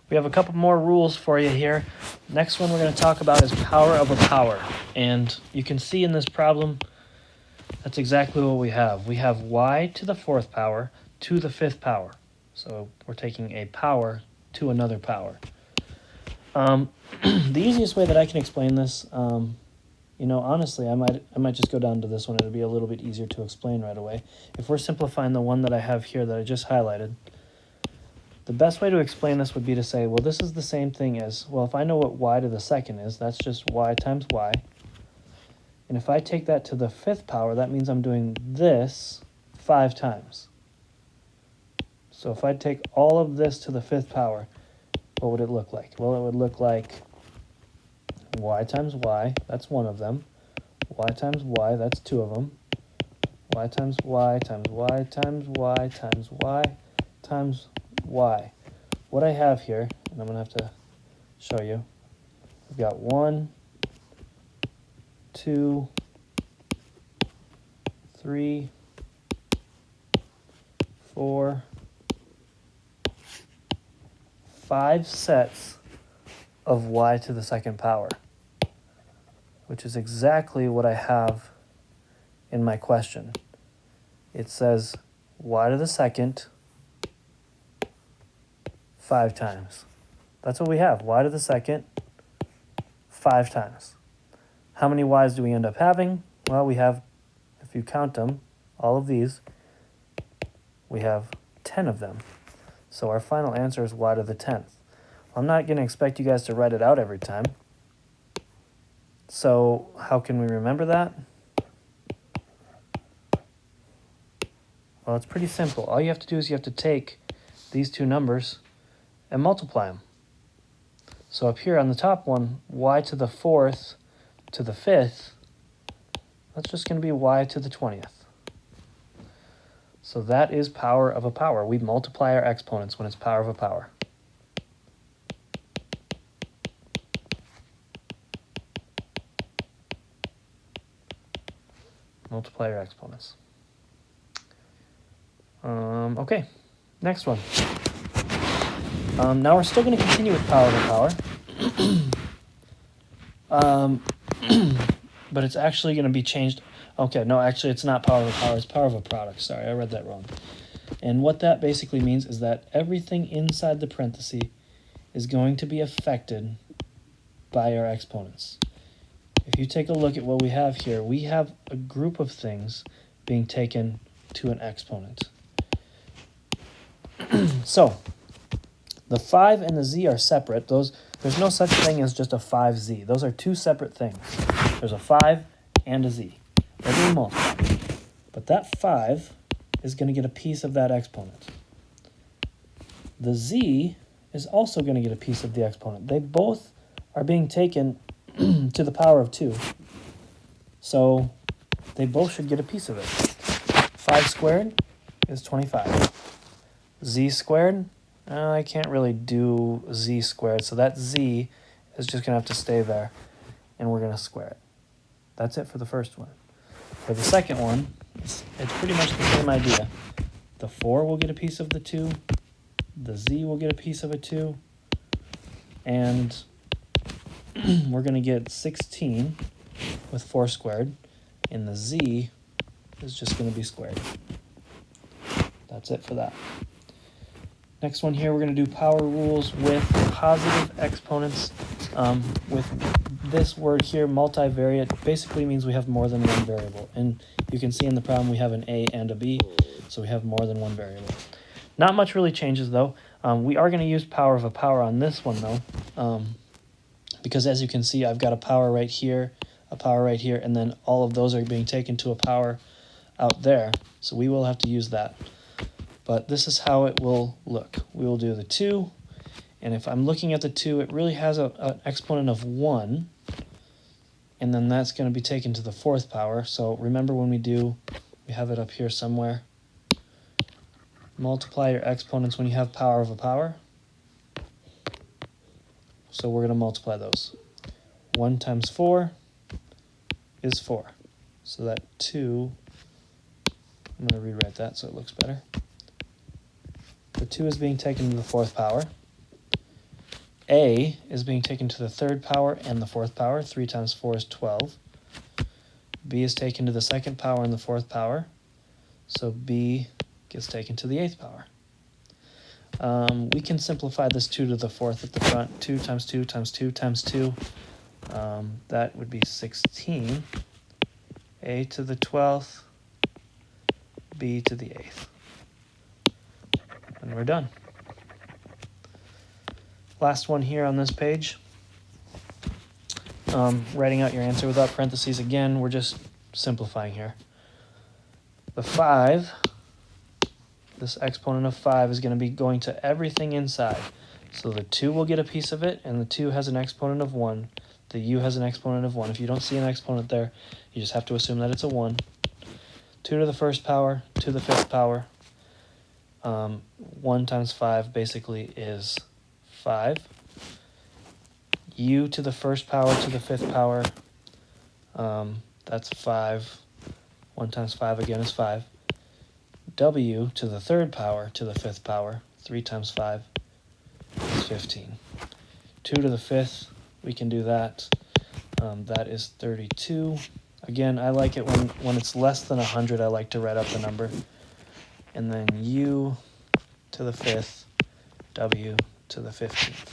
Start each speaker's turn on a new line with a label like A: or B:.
A: We have a couple more rules for you here. Next one we're going to talk about is power of a power. And you can see in this problem, that's exactly what we have. We have y to the fourth power to the fifth power. So we're taking a power to another power. The easiest way that I can explain this, honestly, I might just go down to this one. It'll be a little bit easier to explain right away. If we're simplifying the one that I have here that I just highlighted, the best way to explain this would be to say, well, this is the same thing as, well, if I know what y to the second is, that's just y times y. And if I take that to the fifth power, that means I'm doing this 5 times. So if I take all of this to the fifth power, what would it look like? Well, it would look like y times y, that's one of them. Y times y, that's 2 of them. Y times y times y times y times y times y. What I have here, and I'm going to have to show you, we've got 1, 2, 3, 4, 5 sets of y to the second power, which is exactly what I have in my question. It says y to the second 5 times. That's what we have, y to the second 5 times. How many y's do we end up having? Well, we have, if you count them, all of these, we have 10 of them. So our final answer is y to the 10th. I'm not going to expect you guys to write it out every time. So how can we remember that? Well, it's pretty simple. All you have to do is you have to take these two numbers and multiply them. So up here on the top one, y to the 4th to the 5th, that's just going to be y to the 20th. So that is power of a power. We multiply our exponents when it's power of a power. Multiply your exponents. Okay, next one. Now we're still going to continue with power of a power. But it's actually going to be changed. Okay, no, actually it's not power of a power, it's power of a product. Sorry, I read that wrong. And what that basically means is that everything inside the parenthesis is going to be affected by our exponents. If you take a look at what we have here, we have a group of things being taken to an exponent. So, the 5 and the z are separate. There's no such thing as just a 5z. Those are two separate things. There's a 5 and a z. They're being multiplied. But that 5 is going to get a piece of that exponent. The z is also going to get a piece of the exponent. They both are being taken to the power of 2. So they both should get a piece of it. 5 squared is 25. Z squared, I can't really do z squared, so that z is just going to have to stay there, and we're going to square it. That's it for the first one. For the second one, it's pretty much the same idea. The 4 will get a piece of the 2, the z will get a piece of a 2, and we're going to get 16 with 4 squared, and the z is just going to be squared. That's it for that. Next one here, we're going to do power rules with positive exponents. With this word here, multivariate, basically means we have more than one variable. And you can see in the problem we have an a and a b, so we have more than one variable. Not much really changes though. We are going to use power of a power on this one though, because as you can see, I've got a power right here, a power right here, and then all of those are being taken to a power out there. So we will have to use that. But this is how it will look. We will do the 2, and if I'm looking at the 2, it really has an exponent of 1, and then that's going to be taken to the 4th power. So remember when we have it up here somewhere. Multiply your exponents when you have power of a power. So we're going to multiply those. 1 times 4 is 4. So that 2, I'm going to rewrite that so it looks better. The 2 is being taken to the 4th power. A is being taken to the third power and the fourth power. 3 times 4 is 12. B is taken to the second power and the fourth power. So B gets taken to the eighth power. We can simplify this 2 to the fourth at the front. 2 times 2 times 2 times 2. That would be 16. A to the 12th, B to the 8th. And we're done. Last one here on this page. Writing out your answer without parentheses again, we're just simplifying here. The 5, this exponent of 5 is going to be going to everything inside. So the 2 will get a piece of it, and the 2 has an exponent of 1. The u has an exponent of 1. If you don't see an exponent there, you just have to assume that it's a 1. 2 to the first power, 2 to the fifth power. 1 times 5 basically is 5. U to the first power to the fifth power, that's 5. 1 times 5 again is 5. W to the third power to the fifth power, 3 times 5 is 15. 2 to the fifth, we can do that. That is 32. Again, I like it when it's less than 100, I like to write up the number. And then U to the fifth, W to the 15th.